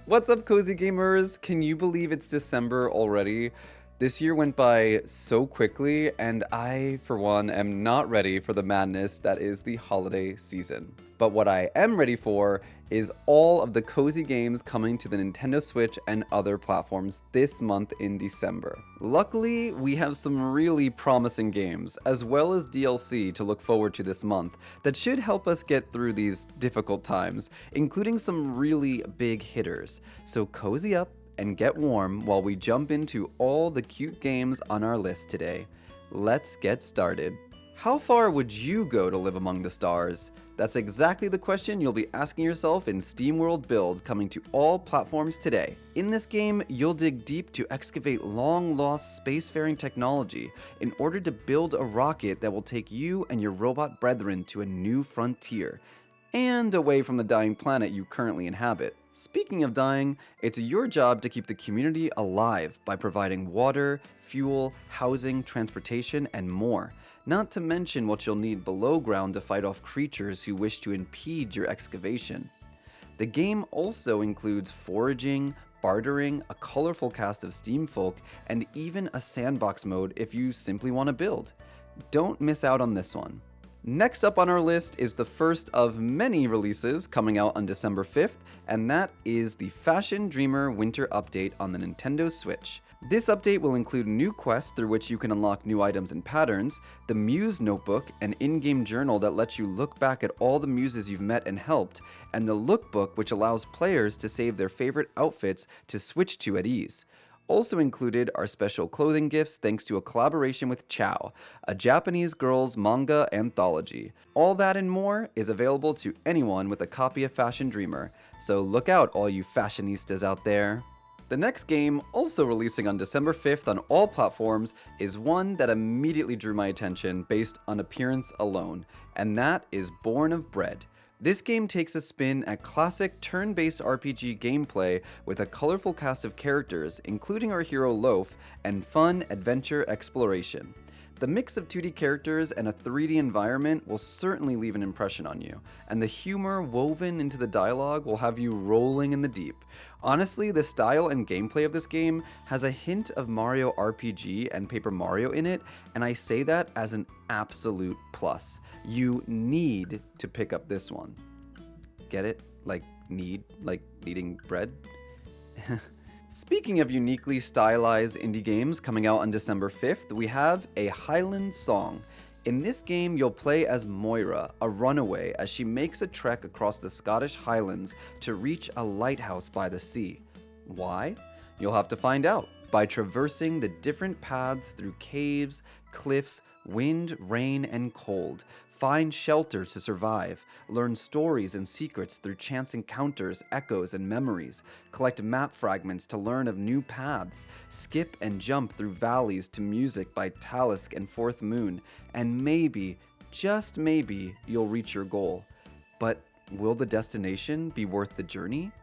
What's up, cozy gamers? Can you believe it's December already? This year went by so quickly, and I, for one, am not ready for the madness that is the holiday season. But what I am ready for is all of the cozy games coming to the Nintendo Switch and other platforms this month in December. Luckily, we have some really promising games, as well as DLC to look forward to this month, that should help us get through these difficult times, including some really big hitters. So cozy up and get warm while we jump into all the cute games on our list today. Let's get started. How far would you go to live among the stars? That's exactly the question you'll be asking yourself in SteamWorld Build, coming to all platforms today. In this game, you'll dig deep to excavate long-lost spacefaring technology in order to build a rocket that will take you and your robot brethren to a new frontier, and away from the dying planet you currently inhabit. Speaking of dying, it's your job to keep the community alive by providing water, fuel, housing, transportation, and more. Not to mention what you'll need below ground to fight off creatures who wish to impede your excavation. The game also includes foraging, bartering, a colorful cast of steamfolk, and even a sandbox mode if you simply want to build. Don't miss out on this one. Next up on our list is the first of many releases coming out on December 5th, and that is the Fashion Dreamer Winter Update on the Nintendo Switch. This update will include new quests through which you can unlock new items and patterns, the Muse Notebook, an in-game journal that lets you look back at all the muses you've met and helped, and the Lookbook, which allows players to save their favorite outfits to switch to at ease. Also included are special clothing gifts thanks to a collaboration with Chow, a Japanese girls manga anthology. All that and more is available to anyone with a copy of Fashion Dreamer, so look out all you fashionistas out there. The next game, also releasing on December 5th on all platforms, is one that immediately drew my attention based on appearance alone, and that is Born of Bread. This game takes a spin at classic turn-based RPG gameplay with a colorful cast of characters, including our hero Loaf, and fun adventure exploration. The mix of 2D characters and a 3D environment will certainly leave an impression on you, and the humor woven into the dialogue will have you rolling in the deep. Honestly, the style and gameplay of this game has a hint of Mario RPG and Paper Mario in it, and I say that as an absolute plus. You need to pick up this one. Get it? Like needing bread? Speaking of uniquely stylized indie games coming out on December 5th, we have a Highland Song. In this game, you'll play as Moira, a runaway, as she makes a trek across the Scottish Highlands to reach a lighthouse by the sea. Why? You'll have to find out by traversing the different paths through caves, cliffs, wind, rain, and cold. Find shelter to survive, learn stories and secrets through chance encounters, echoes, and memories, collect map fragments to learn of new paths, skip and jump through valleys to music by Talisk and Fourth Moon, and maybe, just maybe, you'll reach your goal. But will the destination be worth the journey?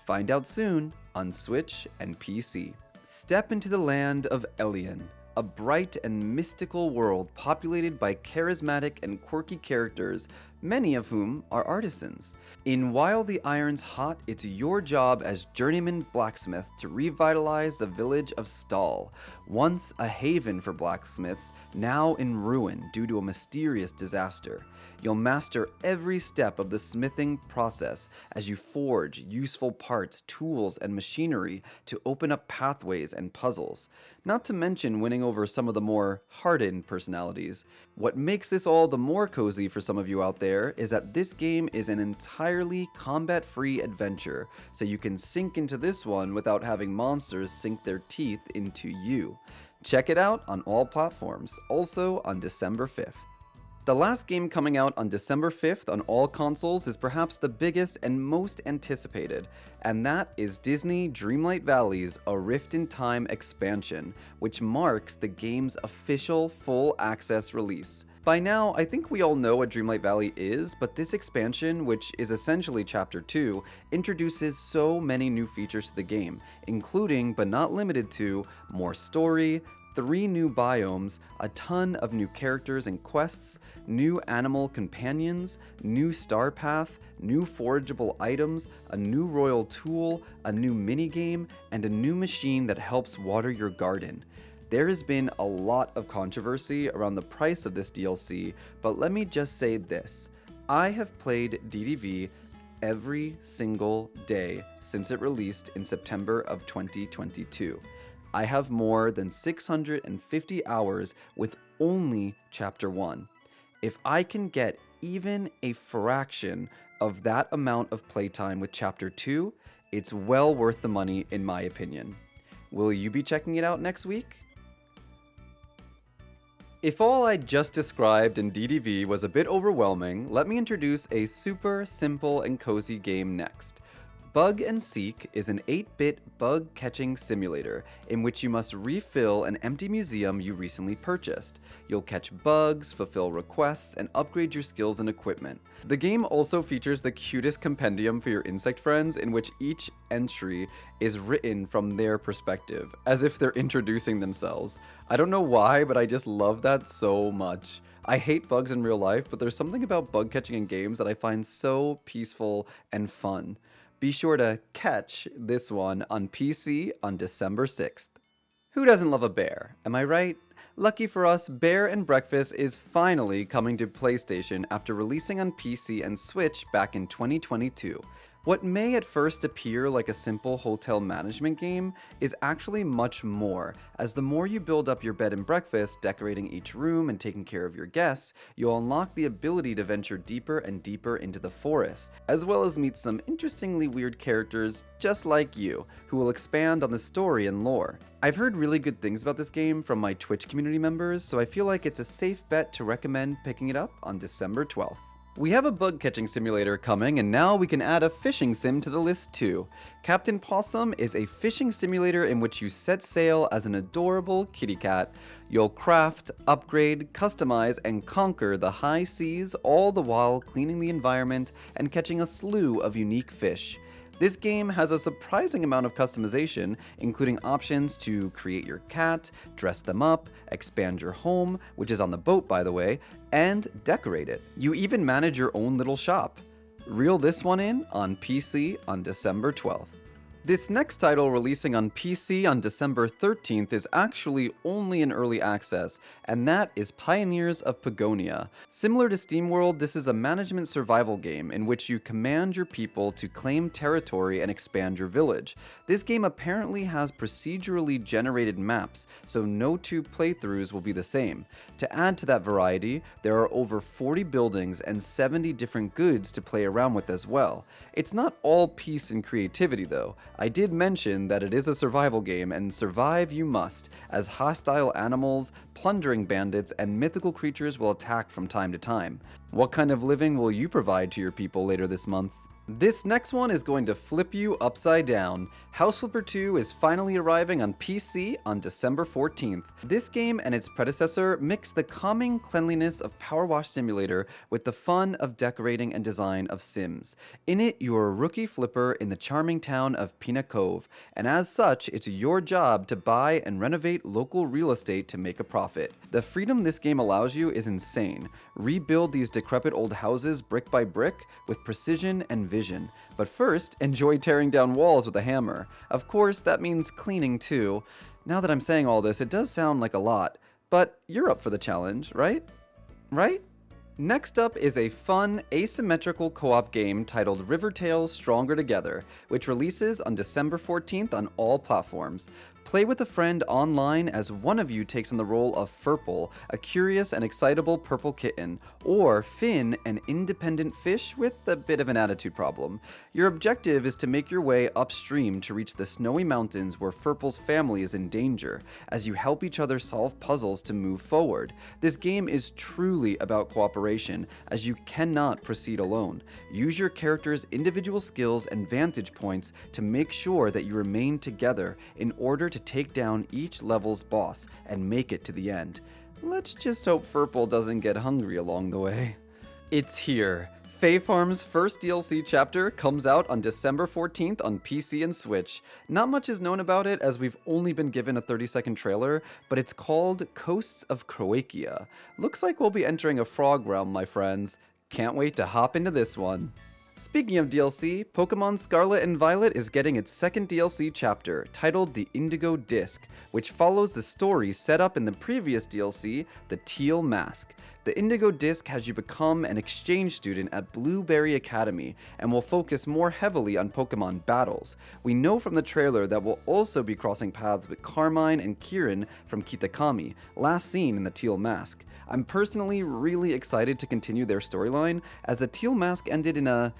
Find out soon on Switch and PC. Step into the land of Elian, a bright and mystical world populated by charismatic and quirky characters, many of whom are artisans. In While the Iron's Hot, it's your job as journeyman blacksmith to revitalize the village of Stahl, once a haven for blacksmiths, now in ruin due to a mysterious disaster. You'll master every step of the smithing process as you forge useful parts, tools, and machinery to open up pathways and puzzles, not to mention winning over some of the more hardened personalities. What makes this all the more cozy for some of you out there is that this game is an entirely combat-free adventure, so you can sink into this one without having monsters sink their teeth into you. Check it out on all platforms, also on December 5th. The last game coming out on December 5th on all consoles is perhaps the biggest and most anticipated, and that is Disney Dreamlight Valley's A Rift in Time expansion, which marks the game's official full access release. By now, I think we all know what Dreamlight Valley is, but this expansion, which is essentially Chapter 2, introduces so many new features to the game, including, but not limited to, more story, 3 new biomes, a ton of new characters and quests, new animal companions, new star path, new forageable items, a new royal tool, a new minigame, and a new machine that helps water your garden. There has been a lot of controversy around the price of this DLC, but let me just say this. I have played DDV every single day since it released in September of 2022. I have more than 650 hours with only Chapter 1. If I can get even a fraction of that amount of playtime with Chapter 2, it's well worth the money in my opinion. Will you be checking it out next week? If all I just described in DDV was a bit overwhelming, let me introduce a super simple and cozy game next. Bug and Seek is an 8-bit bug-catching simulator in which you must refill an empty museum you recently purchased. You'll catch bugs, fulfill requests, and upgrade your skills and equipment. The game also features the cutest compendium for your insect friends in which each entry is written from their perspective, as if they're introducing themselves. I don't know why, but I just love that so much. I hate bugs in real life, but there's something about bug catching in games that I find so peaceful and fun. Be sure to catch this one on PC on December 6th. Who doesn't love a bear? Am I right? Lucky for us, Bear and Breakfast is finally coming to PlayStation after releasing on PC and Switch back in 2022. What may at first appear like a simple hotel management game is actually much more, as the more you build up your bed and breakfast, decorating each room and taking care of your guests, you'll unlock the ability to venture deeper and deeper into the forest, as well as meet some interestingly weird characters just like you, who will expand on the story and lore. I've heard really good things about this game from my Twitch community members, so I feel like it's a safe bet to recommend picking it up on December 12th. We have a bug-catching simulator coming, and now we can add a fishing sim to the list too. Captain Pawsome is a fishing simulator in which you set sail as an adorable kitty cat. You'll craft, upgrade, customize, and conquer the high seas, all the while cleaning the environment and catching a slew of unique fish. This game has a surprising amount of customization, including options to create your cat, dress them up, expand your home, which is on the boat by the way, and decorate it. You even manage your own little shop. Reel this one in on PC on December 12th. This next title releasing on PC on December 13th is actually only in early access, and that is Pioneers of Pagonia. Similar to SteamWorld, this is a management survival game in which you command your people to claim territory and expand your village. This game apparently has procedurally generated maps, so no 2 playthroughs will be the same. To add to that variety, there are over 40 buildings and 70 different goods to play around with as well. It's not all peace and creativity though. I did mention that it is a survival game, and survive you must, as hostile animals, plundering bandits, and mythical creatures will attack from time to time. What kind of living will you provide to your people later this month? This next one is going to flip you upside down. House Flipper 2 is finally arriving on PC on December 14th. This game and its predecessor mix the calming cleanliness of Power Wash Simulator with the fun of decorating and design of Sims. In it, you're a rookie flipper in the charming town of Pina Cove, and as such, it's your job to buy and renovate local real estate to make a profit. The freedom this game allows you is insane. Rebuild these decrepit old houses brick by brick with precision and vision. But first, enjoy tearing down walls with a hammer. Of course, that means cleaning too. Now that I'm saying all this, it does sound like a lot. But you're up for the challenge, right? Right? Next up is a fun, asymmetrical co-op game titled Rivertales Stronger Together, which releases on December 14th on all platforms. Play with a friend online as one of you takes on the role of Furple, a curious and excitable purple kitten, or Finn, an independent fish with a bit of an attitude problem. Your objective is to make your way upstream to reach the snowy mountains where Furple's family is in danger, as you help each other solve puzzles to move forward. This game is truly about cooperation, as you cannot proceed alone. Use your character's individual skills and vantage points to make sure that you remain together in order to take down each level's boss and make it to the end. Let's just hope Furple doesn't get hungry along the way. It's here. Fae Farm's first DLC chapter comes out on December 14th on PC and Switch. Not much is known about it as we've only been given a 30-second trailer, but it's called Coasts of Croakia. Looks like we'll be entering a frog realm, my friends. Can't wait to hop into this one. Speaking of DLC, Pokemon Scarlet and Violet is getting its second DLC chapter, titled the Indigo Disc, which follows the story set up in the previous DLC, the Teal Mask. The Indigo Disc has you become an exchange student at Blueberry Academy and will focus more heavily on Pokemon battles. We know from the trailer that we'll also be crossing paths with Carmine and Kieran from Kitakami, last seen in the Teal Mask. I'm personally really excited to continue their storyline, as the Teal Mask ended in a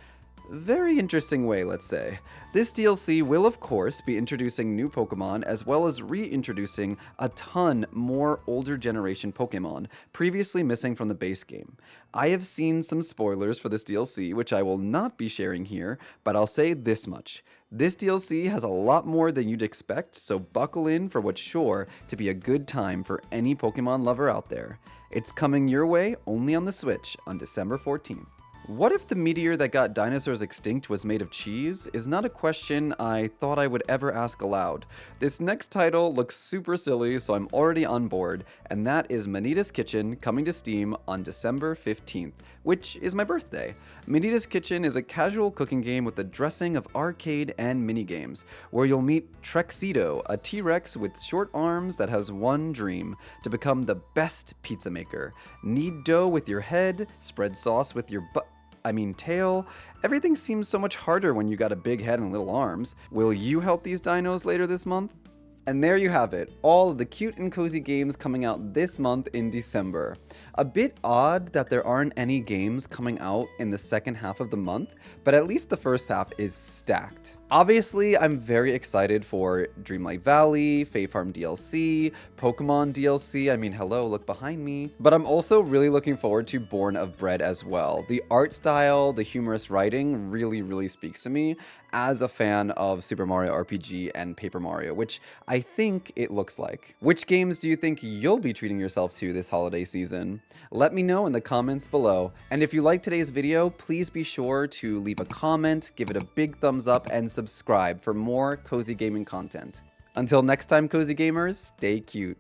very interesting way, let's say. This DLC will of course be introducing new Pokemon as well as reintroducing a ton more older generation Pokemon previously missing from the base game. I have seen some spoilers for this DLC which I will not be sharing here, but I'll say this much. This DLC has a lot more than you'd expect, so buckle in for what's sure to be a good time for any Pokemon lover out there. It's coming your way only on the Switch on December 14th. What if the meteor that got dinosaurs extinct was made of cheese is not a question I thought I would ever ask aloud. This next title looks super silly, so I'm already on board, and that is Manitas Kitchen coming to Steam on December 15th, which is my birthday. Manitas Kitchen is a casual cooking game with a dressing of arcade and minigames, where you'll meet Trexito, a T-Rex with short arms that has one dream: to become the best pizza maker. Knead dough with your head, spread sauce with your tail. Everything seems so much harder when you got a big head and little arms. Will you help these dinos later this month? And there you have it, all of the cute and cozy games coming out this month in December. A bit odd that there aren't any games coming out in the second half of the month, but at least the first half is stacked. Obviously, I'm very excited for Dreamlight Valley, Fae Farm DLC, Pokemon DLC, hello, look behind me. But I'm also really looking forward to Born of Bread as well. The art style, the humorous writing really speaks to me as a fan of Super Mario RPG and Paper Mario, which I think it looks like. Which games do you think you'll be treating yourself to this holiday season? Let me know in the comments below. And if you liked today's video, please be sure to leave a comment, give it a big thumbs up, and subscribe for more cozy gaming content. Until next time, cozy gamers, stay cute.